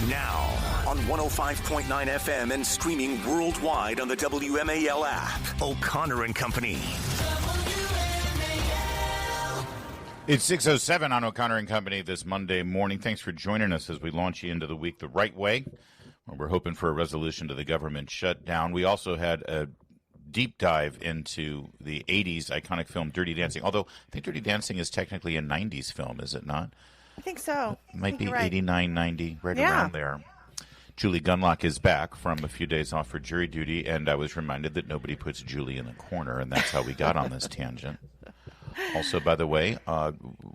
Now, on 105.9 FM and streaming worldwide on the WMAL app. O'Connor and Company. It's 6:07 on O'Connor and Company this Monday morning. Thanks for joining us as we launch you into the week the right way. We're hoping for a resolution to the government shutdown. We also had a deep dive into the 80s iconic film Dirty Dancing, although I think Dirty Dancing is technically a 90s film, is it not? I think so. It might be right. 89, 90, right around there. Julie Gunlock is back from a few days off for jury duty, and I was reminded that nobody puts Julie in the corner, and that's how we got on this tangent. Also, by the way,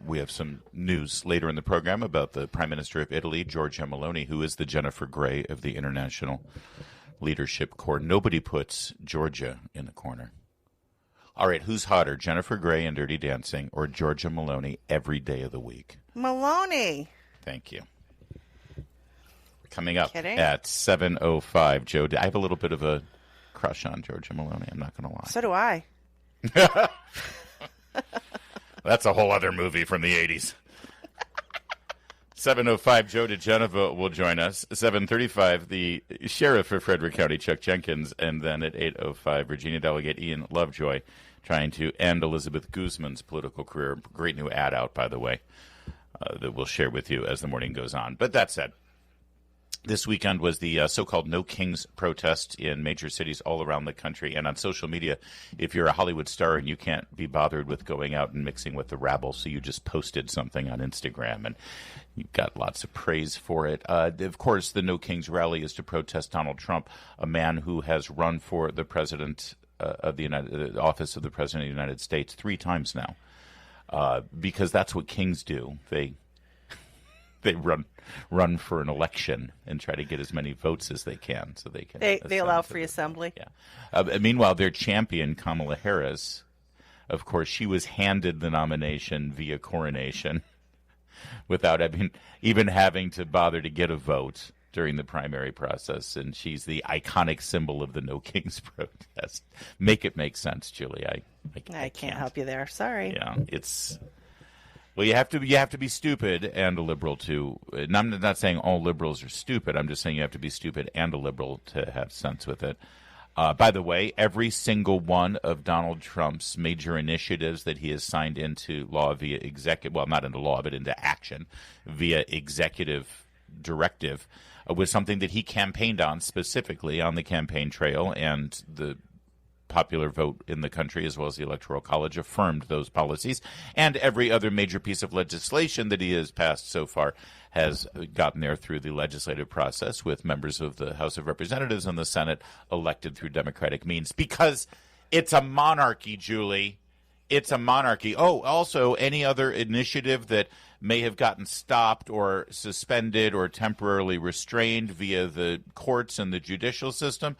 we have some news later in the program about the Prime Minister of Italy, Giorgia Meloni, who is the Jennifer Grey of the International Leadership Corps. Nobody puts Georgia in the corner. All right, who's hotter, Jennifer Grey in Dirty Dancing or Giorgia Meloni every day of the week? Meloni. Thank you. Coming up Kidding? at 7:05, Joe. I have a little bit of a crush on Giorgia Meloni, I'm not going to lie. So do I. That's a whole other movie from the 80s. 7:05, Joe DeGenova will join us. 7:35, the sheriff of Frederick County, Chuck Jenkins. And then at 8:05, Virginia Delegate Ian Lovejoy trying to end Elizabeth Guzman's political career. Great new ad out, by the way, that we'll share with you as the morning goes on. But that said, this weekend was the so-called No Kings protest in major cities all around the country. And on social media, if you're a Hollywood star and you can't be bothered with going out and mixing with the rabble, so you just posted something on Instagram and you got lots of praise for it. Of course, the No Kings rally is to protest Donald Trump, a man who has run for the president of the office of the president of the United States 3 times now, because that's what kings do. They run for an election and try to get as many votes as they can, so they can. They allow free assembly. Yeah. Meanwhile, their champion Kamala Harris, of course, she was handed the nomination via coronation, without even having to bother to get a vote during the primary process, and she's the iconic symbol of the No Kings protest. Make it make sense, Julie. I can't help you there. Sorry. Yeah, it's. Well, you have to be stupid and a liberal too. And I'm not saying all liberals are stupid. I'm just saying you have to be stupid and a liberal to have sense with it. By the way, every single one of Donald Trump's major initiatives that he has signed into law via not into law, but into action via executive directive was something that he campaigned on specifically on the campaign trail, and the popular vote in the country, as well as the Electoral College, affirmed those policies. And every other major piece of legislation that he has passed so far has gotten there through the legislative process, with members of the House of Representatives and the Senate elected through democratic means. Because it's a monarchy, Julie. It's a monarchy. Oh, also, any other initiative that may have gotten stopped or suspended or temporarily restrained via the courts and the judicial system,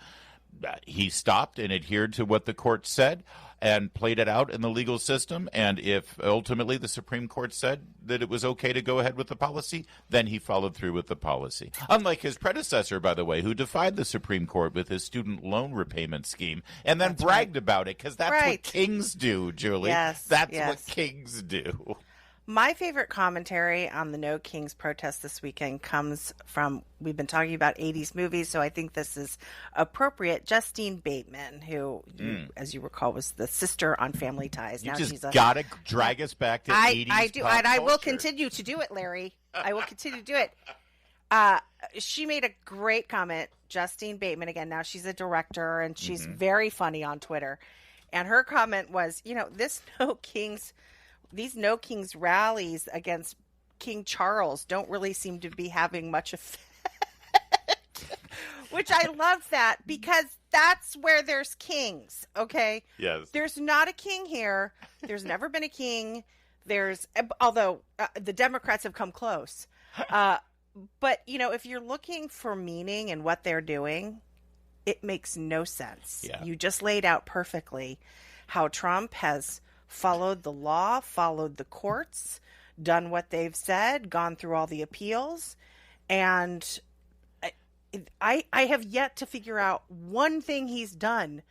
he stopped and adhered to what the court said and played it out in the legal system. And if ultimately the Supreme Court said that it was okay to go ahead with the policy, then he followed through with the policy. Unlike his predecessor, by the way, who defied the Supreme Court with his student loan repayment scheme and then bragged about it, because that's what kings do, Julie. Yes, that's what kings do. My favorite commentary on the No Kings protest this weekend comes from, we've been talking about 80s movies, so I think this is appropriate. Justine Bateman, who, as you recall, was the sister on Family Ties. You just got to drag us back to 80s I do, pop and I will culture. continue to do it, Larry. I will continue to do it. She made a great comment, Justine Bateman. Again, now she's a director, and she's very funny on Twitter. And her comment was, these No Kings rallies against King Charles don't really seem to be having much effect. Which I love that, because that's where there's kings, okay? Yes. There's not a king here. There's never been a king. Although the Democrats have come close. But, if you're looking for meaning in what they're doing, it makes no sense. Yeah. You just laid out perfectly how Trump has followed the law, followed the courts, done what they've said, gone through all the appeals. And I have yet to figure out one thing he's done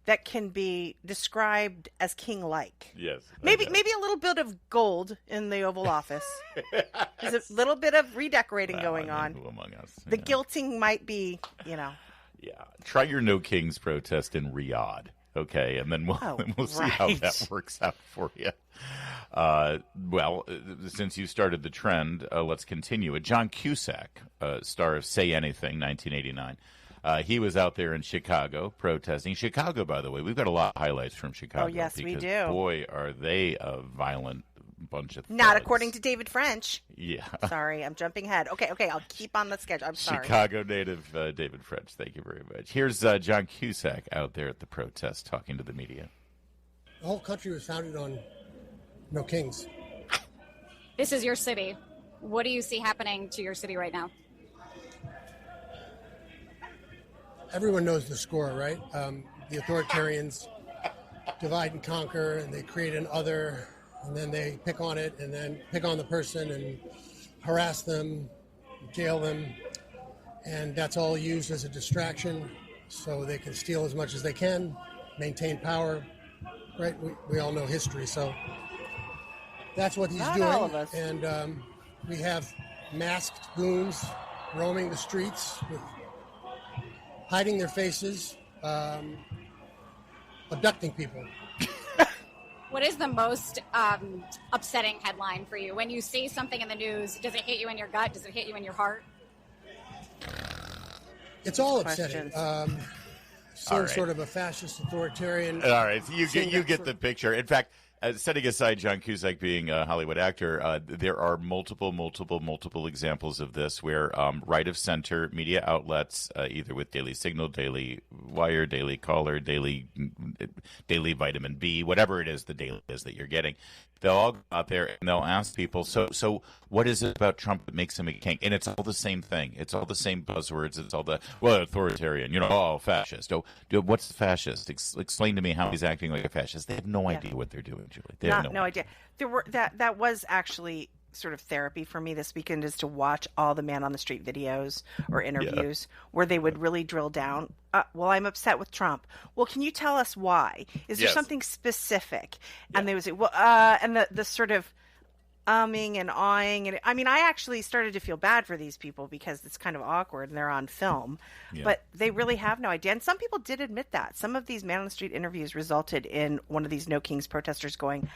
that can be described as king-like. Yes. Maybe a little bit of gold in the Oval Office. There's a little bit of redecorating going on. Who among us? The guilting might be, Yeah. Try your No Kings protest in Riyadh, okay? And then we'll see how that works out for you. Well, since you started the trend, let's continue it. John Cusack, star of Say Anything, 1989. He was out there in Chicago protesting. Chicago, by the way, we've got a lot of highlights from Chicago. Oh, yes, we do. Boy, are they a violent bunch of thugs. Not according to David French. Yeah. Sorry, I'm jumping ahead. Okay, I'll keep on the schedule. I'm sorry. Chicago native David French, thank you very much. Here's John Cusack out there at the protest talking to the media. The whole country was founded on no kings. This is your city. What do you see happening to your city right now? Everyone knows the score, right? The authoritarians divide and conquer, and they create an other, and then they pick on it, and then pick on the person and harass them, jail them, and that's all used as a distraction so they can steal as much as they can, maintain power, right? We all know history, so that's what he's doing. All of us. And we have masked goons roaming the streets with hiding their faces, abducting people. What is the most upsetting headline for you? When you see something in the news, does it hit you in your gut? Does it hit you in your heart? It's all upsetting. All right. Sort of a fascist authoritarian. All right, so you get the picture. In fact, setting aside John Cusack being a Hollywood actor, there are multiple examples of this where right-of-center media outlets, either with Daily Signal, Daily Wire, Daily Caller, Daily Vitamin B, whatever it is, the daily is that you're getting, they'll all go out there and they'll ask people, so what is it about Trump that makes him a king? And it's all the same thing. It's all the same buzzwords. It's all authoritarian, fascist. Oh, what's the fascist? Explain to me how he's acting like a fascist. They have no idea what they're doing, Julie. They have no idea. That was actually sort of therapy for me this weekend, is to watch all the man on the street videos or interviews where they would really drill down. Well, I'm upset with Trump. Well, can you tell us why? Is there something specific? And they would say, well, and the sort of umming and awing. And I mean, I actually started to feel bad for these people because it's kind of awkward and they're on film, but they really have no idea. And some people did admit that. Some of these man on the street interviews resulted in one of these No Kings protesters going,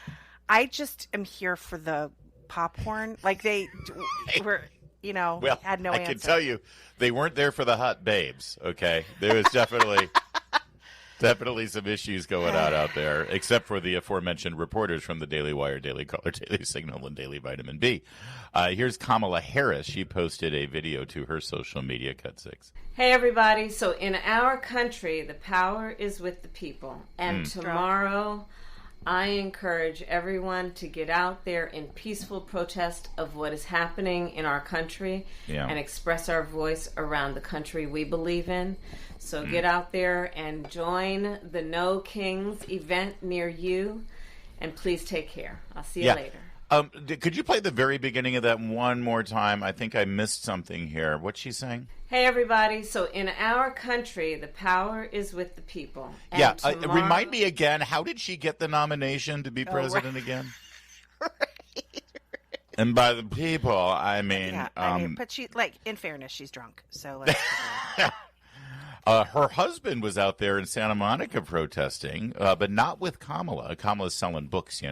I just am here for the popcorn. Like they were, had no answer. I can tell you, they weren't there for the hot babes, okay? There was definitely some issues going on out there, except for the aforementioned reporters from the Daily Wire, Daily Caller, Daily Signal, and Daily Vitamin B. Here's Kamala Harris. She posted a video to her social media, Cut 6. Hey, everybody. So in our country, the power is with the people. And tomorrow, I encourage everyone to get out there in peaceful protest of what is happening in our country and express our voice around the country we believe in. So get out there and join the No Kings event near you, and please take care. I'll see you later. Could you play the very beginning of that one more time? I think I missed something here. What's she saying? Hey, everybody. So in our country, the power is with the people. And tomorrow... remind me again, how did she get the nomination to be president again? And by the people, I mean... but she, in fairness, she's drunk. So let's... her husband was out there in Santa Monica protesting, but not with Kamala. Kamala's selling books,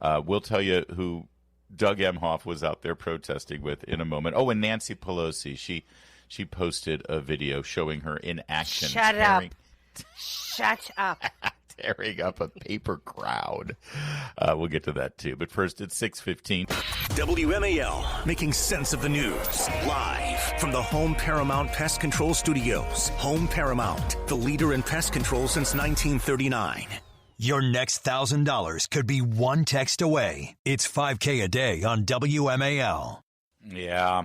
We'll tell you who Doug Emhoff was out there protesting with in a moment. Oh, and Nancy Pelosi. She posted a video showing her in action. Shut up. Tearing up a paper crowd. We'll get to that, too. But first, it's 6:15. WMAL, making sense of the news. Live from the Home Paramount Pest Control Studios. Home Paramount, the leader in pest control since 1939. Your next $1,000 could be one text away. It's $5K a day on WMAL. Yeah.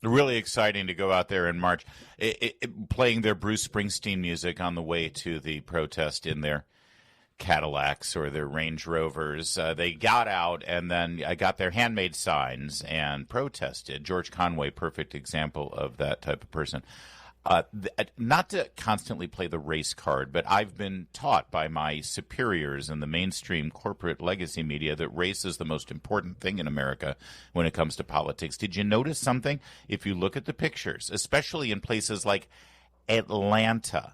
Really exciting to go out there in March, playing their Bruce Springsteen music on the way to the protest in their Cadillacs or their Range Rovers. They got out and then got their handmade signs and protested. George Conway, perfect example of that type of person. Not to constantly play the race card, but I've been taught by my superiors in the mainstream corporate legacy media that race is the most important thing in America when it comes to politics. Did you notice something? If you look at the pictures, especially in places like Atlanta,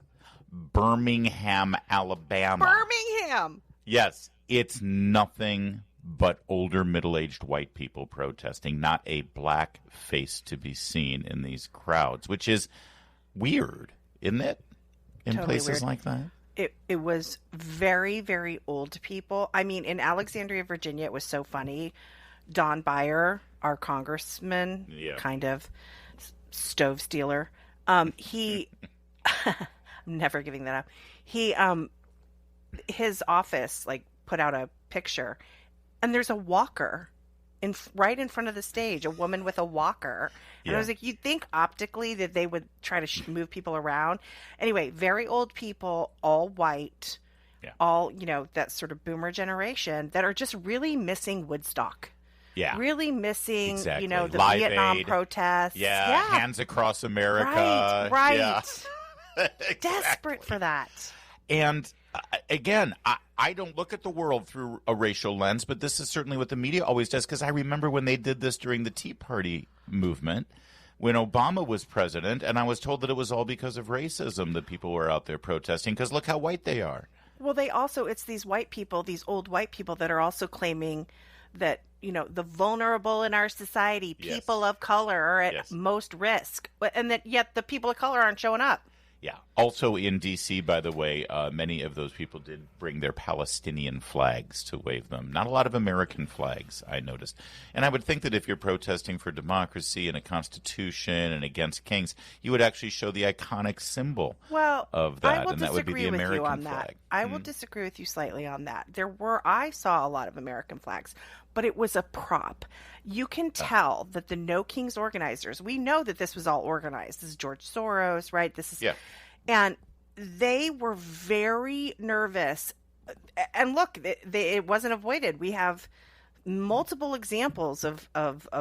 Birmingham, Alabama. Birmingham! Yes, it's nothing but older, middle-aged white people protesting, not a black face to be seen in these crowds, which is weird, isn't it? In Totally places weird. like that. It was very, very old people. I mean, in Alexandria, Virginia, it was so funny. Don Beyer, our congressman, kind of stove stealer, he, I'm never giving that up. He, his office, like, put out a picture, and there's a walker right in front of the stage, a woman with a walker. And I was like, you'd think optically that they would try to move people around. Anyway, very old people, all white, all, that sort of boomer generation that are just really missing Woodstock. Yeah. Really missing, exactly. The Live Vietnam Aid. protests. Yeah. Hands Across America. Right. Yeah. Exactly. Desperate for that. And again, I don't look at the world through a racial lens, but this is certainly what the media always does, because I remember when they did this during the Tea Party movement, when Obama was president, and I was told that it was all because of racism that people were out there protesting, because look how white they are. Well, it's these white people, these old white people that are also claiming that, the vulnerable in our society, people of color are at most risk, and that yet the people of color aren't showing up. Yeah. Also in D.C., by the way, many of those people did bring their Palestinian flags to wave them. Not a lot of American flags, I noticed. And I would think that if you're protesting for democracy and a constitution and against kings, you would actually show the iconic symbol of that, and that would be the American flag. I will disagree with you slightly on that. I saw a lot of American flags, but it was a prop. You can tell that the No Kings organizers, we know that this was all organized. This is George Soros, right? And they were very nervous. And look, it wasn't avoided. We have multiple examples of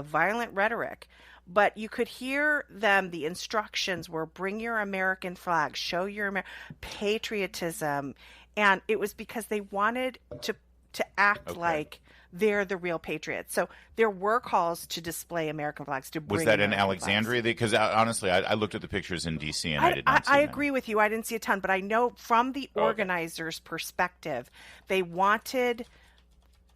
violent rhetoric. But you could hear them, the instructions were bring your American flag, show your patriotism. And it was because they wanted to act like they're the real patriots. So there were calls to display American flags. Was that in Alexandria? Because honestly, I looked at the pictures in D.C. and I did not see I agree with you. I didn't see a ton, but I know from the organizers' perspective, they wanted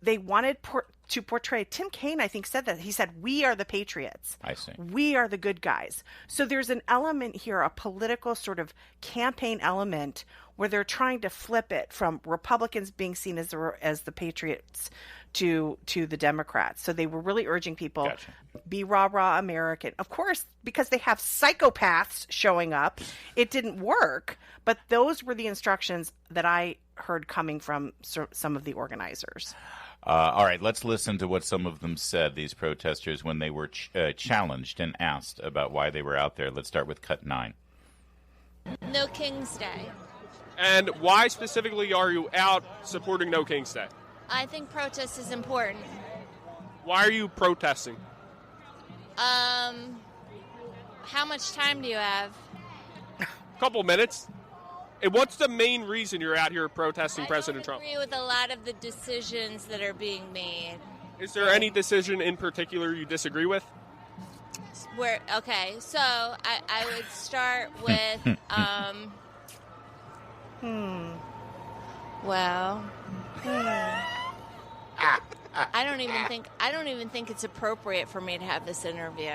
to portray. Tim Kaine, I think, said that. He said, "We are the patriots. I see. We are the good guys." So there's an element here, a political sort of campaign element, where they're trying to flip it from Republicans being seen as the patriots to the Democrats. So they were really urging people, be rah-rah American. Of course, because they have psychopaths showing up, it didn't work. But those were the instructions that I heard coming from some of the organizers. All right, let's listen to what some of them said, these protesters, when they were challenged and asked about why they were out there. Let's start with cut 9. No King's Day. And why specifically are you out supporting No King's Day? I think protest is important. Why are you protesting? How much time do you have? A couple minutes. And what's the main reason you're out here protesting President Trump? I agree with a lot of the decisions that are being made. Is there any decision in particular you disagree with? So I would start with I don't even think it's appropriate for me to have this interview.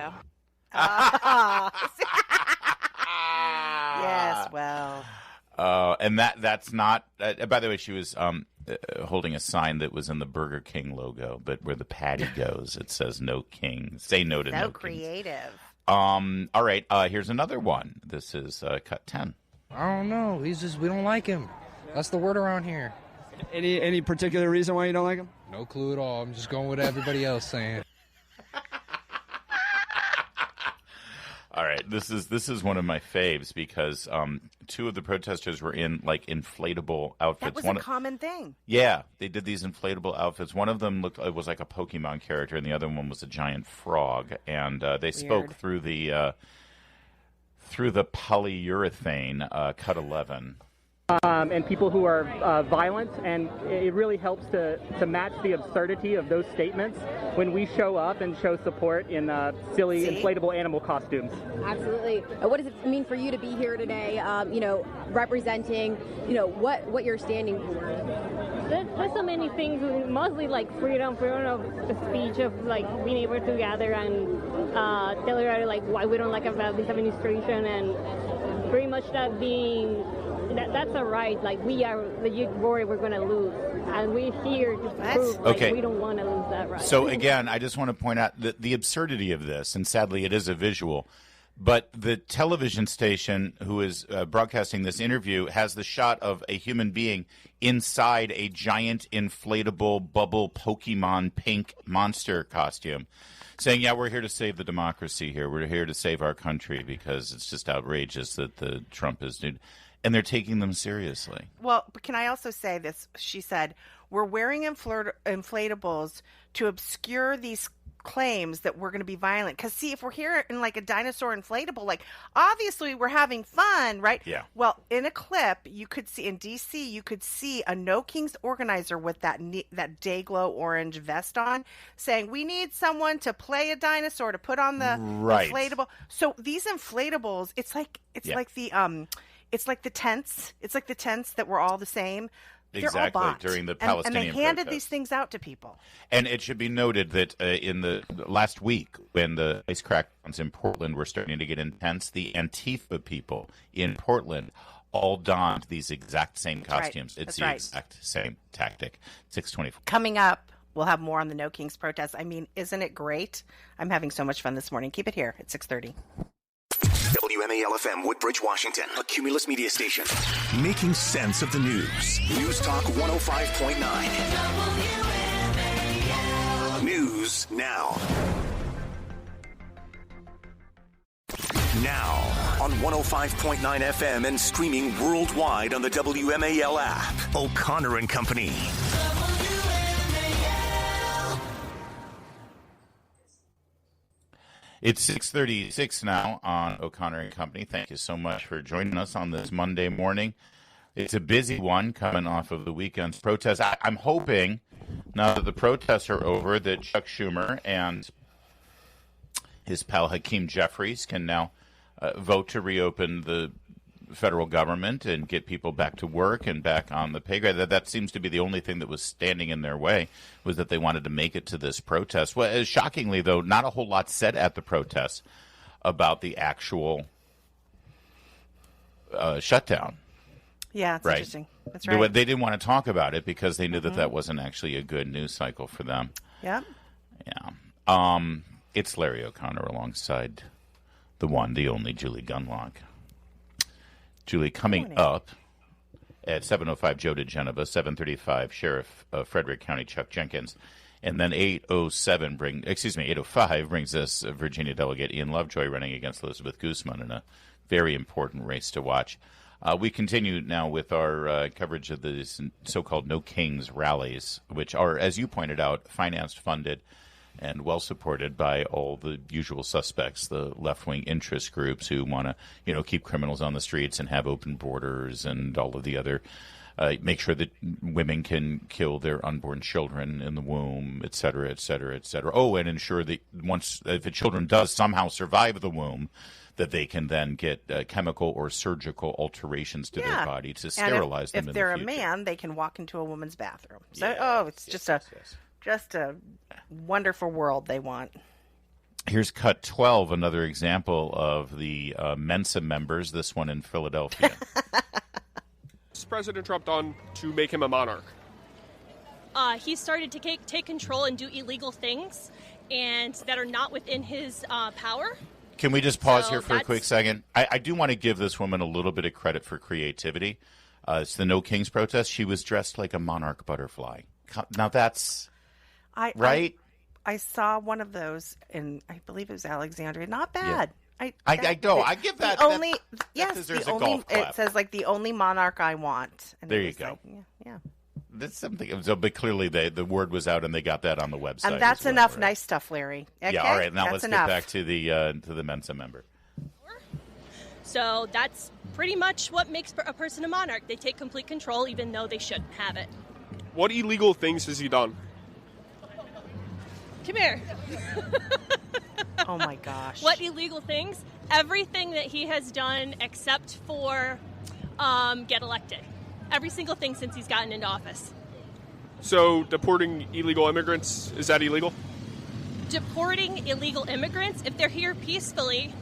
Yes, well. And that's not. By the way, she was holding a sign that was in the Burger King logo, but where the patty goes, it says "No King." Say no to no Kings. So creative. All right. Here's another one. This is cut 10. I don't know. We don't like him. That's the word around here. Any particular reason why you don't like him? No clue at all. I'm just going with everybody else saying. All right, this is one of my faves because two of the protesters were in like inflatable outfits. That was a common thing. Yeah, they did these inflatable outfits. One of them was like a Pokemon character, and the other one was a giant frog. And they spoke through the through the polyurethane, cut 11. And people who are violent, and it really helps to match the absurdity of those statements when we show up and show support in silly inflatable animal costumes. Absolutely. What does it mean for you to be here today, representing, what you're standing for? There's so many things, mostly like freedom of speech, of like being able to gather and tell everybody like why we don't like about this administration, and pretty much that being that's a right. Like we are worried we're going to lose, and we're here to prove we don't want to lose that right. So again, I just want to point out the absurdity of this, and sadly it is a visual. But the television station who is broadcasting this interview has the shot of a human being inside a giant inflatable bubble Pokemon pink monster costume, saying, yeah, we're here to save the democracy here. We're here to save our country because it's just outrageous that the Trump is doing. And they're taking them seriously. Well, but can I also say this? She said, we're wearing inflatables to obscure these claims that we're going to be violent. Because, see, if we're here in like a dinosaur inflatable, like obviously we're having fun, right? Yeah. Well, in a clip, you could see in D.C., you could see a No Kings organizer with that Dayglow orange vest on saying, we need someone to play a dinosaur to put on the inflatable. So these inflatables, it's like the tents. It's like the tents that were all the same. Exactly, they're all bought. During the Palestinian and they handed protest. these things out to people. And it should be noted that in the last week, when the ice crackdowns in Portland were starting to get intense, the Antifa people in Portland all donned these exact same costumes. It's the exact same tactic. 624. Coming up, we'll have more on the No Kings protest. I mean, isn't it great? I'm having so much fun this morning. Keep it here at 6:30. WMAL-FM Woodbridge, Washington, a Cumulus media station. Making sense of the news. News Talk 105.9. News now. Now on 105.9 FM and streaming worldwide on the WMAL app. O'Connor and Company. It's 6:36 now on O'Connor and Company. Thank you so much for joining us on this Monday morning. It's a busy one coming off of the weekend's protests. I'm hoping, now that the protests are over, that Chuck Schumer and his pal Hakeem Jeffries can now vote to reopen the federal government and get people back to work and back on the pay grade. That seems to be the only thing that was standing in their way, was that they wanted to make it to this protest. Well, shockingly, though, not a whole lot said at the protests about the actual shutdown. Yeah, it's interesting. That's right. They didn't want to talk about it because they knew that wasn't actually a good news cycle for them. Yeah. Yeah. It's Larry O'Connor alongside the one, the only Julie Gunlock. Julie, coming up at 7:05, Joe DeGenova, 7:35, Sheriff of Frederick County, Chuck Jenkins, and then 8:05 brings us Virginia Delegate Ian Lovejoy running against Elizabeth Guzman in a very important race to watch. We continue now with our coverage of the so-called No Kings rallies, which are, as you pointed out, financed, funded, and well supported by all the usual suspects, the left-wing interest groups who want to, keep criminals on the streets and have open borders and all of the other, make sure that women can kill their unborn children in the womb, et cetera, et cetera, et cetera. Oh, and ensure that if a children does somehow survive the womb, that they can then get chemical or surgical alterations to their body to sterilize them in the future. If they're a man, they can walk into a woman's bathroom. So, just a wonderful world they want. Here's cut 12, another example of the Mensa members, this one in Philadelphia. What's President Trump done to make him a monarch? He started to take control and do illegal things and that are not within his power. Can we just pause here for a quick second? I do want to give this woman a little bit of credit for creativity. It's the No Kings protest. She was dressed like a monarch butterfly. Now that's... right? I saw one of those in, I believe it was Alexandria. Not bad. Yeah. I give that. It says like the only monarch I want. And there you go. Like, yeah. That's something. So, but clearly the word was out and they got that on the website. And that's enough nice stuff, Larry. Okay? Yeah. All right. Now let's get back to the Mensa member. So that's pretty much what makes a person a monarch. They take complete control even though they shouldn't have it. What illegal things has he done? Come here. Oh my gosh. What illegal things? Everything that he has done except for get elected. Every single thing since he's gotten into office. So deporting illegal immigrants, is that illegal? Deporting illegal immigrants, if they're here peacefully,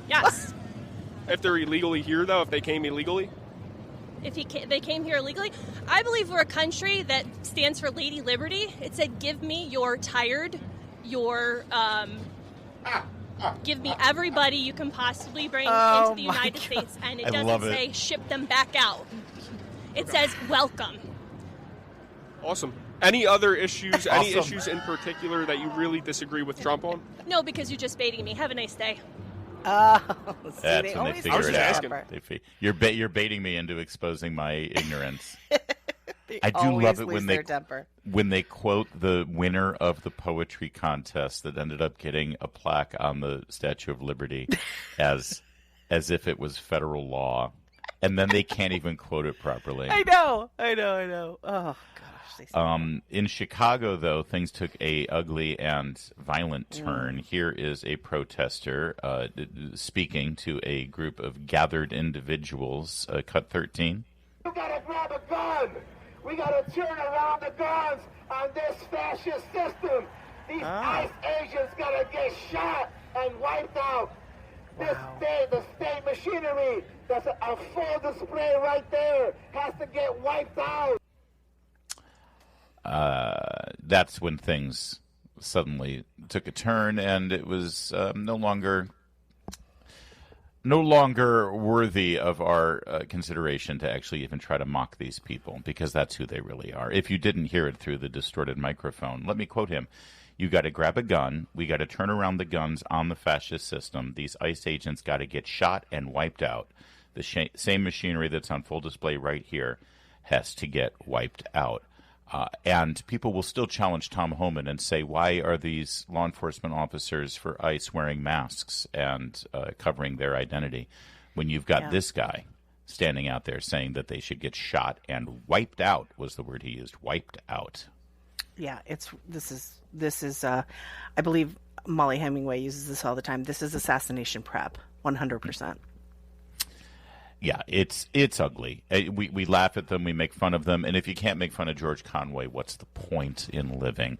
yes. If they're illegally here, though, if they came illegally? If they came here illegally, I believe we're a country that stands for Lady Liberty. It said, give me your tired, your, give me everybody you can possibly bring into the United States. And it doesn't say ship them back out. It says welcome. Awesome. Any other issues, any issues in particular that you really disagree with Trump on? No, because you're just baiting me. Have a nice day. Oh, see, That's they when always they figure it out. asking. You're baiting me into exposing my ignorance. They I do always love it lose their temper. when they quote the winner of the poetry contest that ended up getting a plaque on the Statue of Liberty as if it was federal law, and then they can't even quote it properly. I know. Oh gosh. In Chicago, though, things took a ugly and violent turn. Here is a protester speaking to a group of gathered individuals. Cut 13. You gotta grab a gun. We gotta turn around the guns on this fascist system. These ICE agents gotta get shot and wiped out. The state machinery, that's a full display right there, has to get wiped out. That's when things suddenly took a turn, and it was no longer worthy of our consideration to actually even try to mock these people, because that's who they really are. If you didn't hear it through the distorted microphone, let me quote him. You got to grab a gun. We got to turn around the guns on the fascist system. These ICE agents got to get shot and wiped out. The same machinery that's on full display right here has to get wiped out. And people will still challenge Tom Homan and say, why are these law enforcement officers for ICE wearing masks and covering their identity when you've got this guy standing out there saying that they should get shot and wiped out, was the word he used, wiped out. Yeah, this is I believe Molly Hemingway uses this all the time. This is assassination prep, 100%. Yeah, it's ugly. We laugh at them, we make fun of them, and if you can't make fun of George Conway, what's the point in living?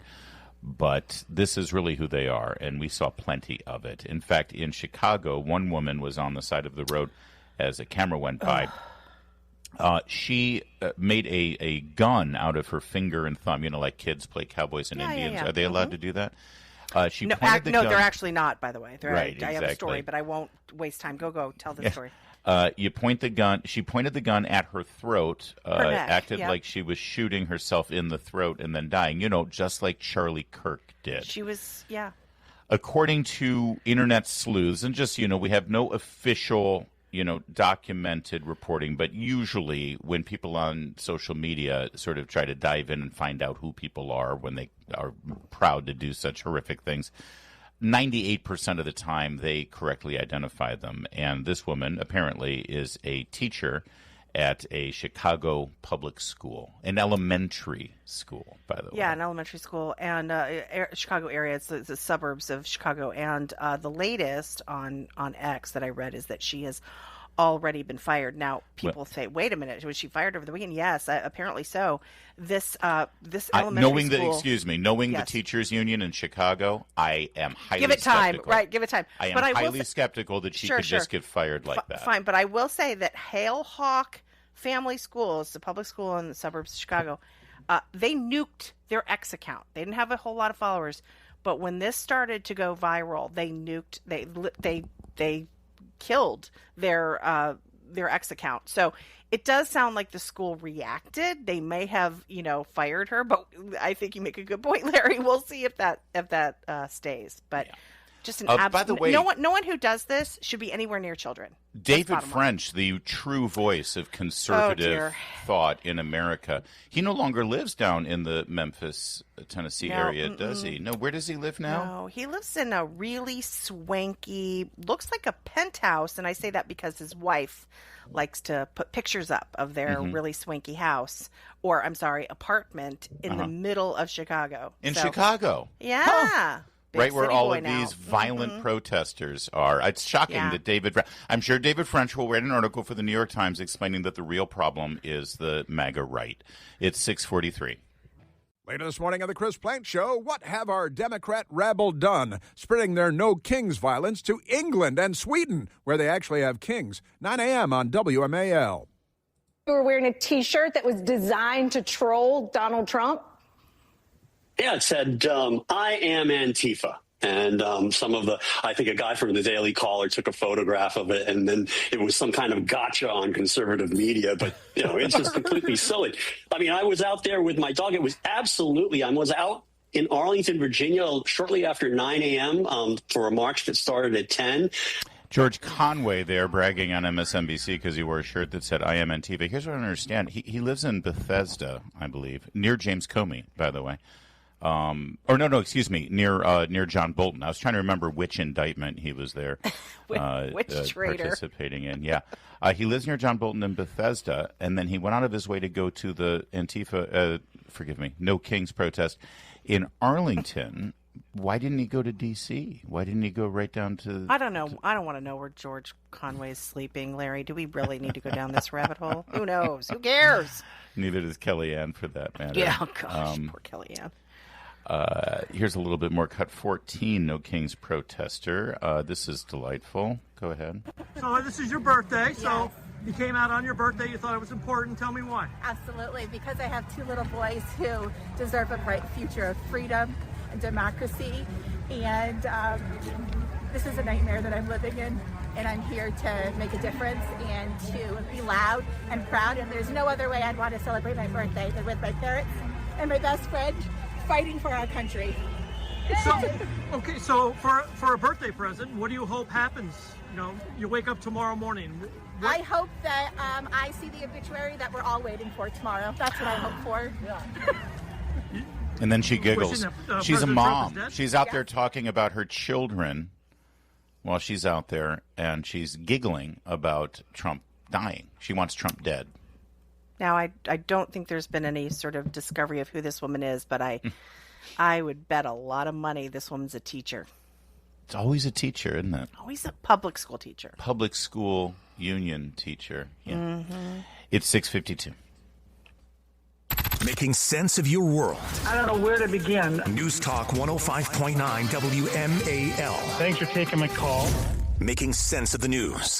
But this is really who they are, and we saw plenty of it. In fact, in Chicago, one woman was on the side of the road as a camera went by. She made a gun out of her finger and thumb, like kids play cowboys and Indians. Yeah. Are they allowed to do that? She pointed the gun. They're actually not, by the way. Right, I have a story, but I won't waste time. Go, tell the story. You point the gun. She pointed the gun at her throat, her neck, acted like she was shooting herself in the throat and then dying, just like Charlie Kirk did. She was, According to internet sleuths, and just, we have no official, documented reporting, but usually when people on social media sort of try to dive in and find out who people are when they are proud to do such horrific things, 98% of the time they correctly identify them. And this woman apparently is a teacher at a Chicago public school, an elementary school, by the way. Yeah, an elementary school, and Chicago area. It's the suburbs of Chicago. And the latest on X that I read is that she has already been fired. Now, people say, wait a minute, was she fired over the weekend? Yes, apparently so. This elementary school... Knowing the teachers union in Chicago, I am highly Give it time, skeptical. right, give it time. I am highly skeptical that she could just get fired like that. Fine, but I will say that Hale Hawk Family Schools, the public school in the suburbs of Chicago, they nuked their X account. They didn't have a whole lot of followers, but when this started to go viral, they nuked, they killed their X account. So it does sound like the school reacted. They may have, fired her, but I think you make a good point, Larry. We'll see if that stays. But Just an by the way, no one who does this should be anywhere near children. David French, the true voice of conservative thought in America, he no longer lives down in the Memphis, Tennessee area, does he? No, where does he live now? No, he lives in a really swanky, looks like a penthouse, and I say that because his wife likes to put pictures up of their really swanky house, or I'm sorry, apartment in the middle of Chicago. Chicago? Yeah. Huh. Right where all of these violent protesters are. It's shocking that I'm sure David French will write an article for the New York Times explaining that the real problem is the MAGA right. It's 6:43. Later this morning on the Chris Plante Show, what have our Democrat rabble done? Spreading their no kings violence to England and Sweden, where they actually have kings. 9 a.m. on WMAL. You were wearing a T-shirt that was designed to troll Donald Trump? Yeah, it said, I am Antifa. And I think a guy from the Daily Caller took a photograph of it, and then it was some kind of gotcha on conservative media. But, it's just completely silly. I mean, I was out there with my dog. It was I was out in Arlington, Virginia, shortly after 9 a.m. For a march that started at 10. George Conway there bragging on MSNBC because he wore a shirt that said, I am Antifa. Here's what I don't understand. He lives in Bethesda, I believe, near James Comey, by the way. Near John Bolton. I was trying to remember which indictment he was there which traitor participating in. Yeah, he lives near John Bolton in Bethesda, and then he went out of his way to go to the Antifa, No Kings protest in Arlington. Why didn't he go to D.C.? Why didn't he go right down to... I don't know. I don't want to know where George Conway is sleeping, Larry. Do we really need to go down this rabbit hole? Who knows? Who cares? Neither does Kellyanne, for that matter. Yeah, gosh, poor Kellyanne. Here's a little bit more. Cut 14, No Kings protester. This is delightful. Go ahead. So this is your birthday. So you came out on your birthday. You thought it was important. Tell me why. Absolutely. Because I have two little boys who deserve a bright future of freedom and democracy. And this is a nightmare that I'm living in. And I'm here to make a difference and to be loud and proud. And there's no other way I'd want to celebrate my birthday than with my parents and my best friend, fighting for our country. So for a birthday present, what do you hope happens? You wake up tomorrow morning. I hope that I see the obituary that we're all waiting for tomorrow. That's what I hope for. And then she giggles. She's a mom. She's out there talking about her children while she's out there, and she's giggling about Trump dying. She wants Trump dead. Now, I don't think there's been any sort of discovery of who this woman is, but I would bet a lot of money this woman's a teacher. It's always a teacher, isn't it? Always a public school teacher. Public school union teacher. Yeah. Mm-hmm. It's 6:52. Making sense of your world. I don't know where to begin. News Talk 105.9 WMAL. Thanks for taking my call. Making sense of the news.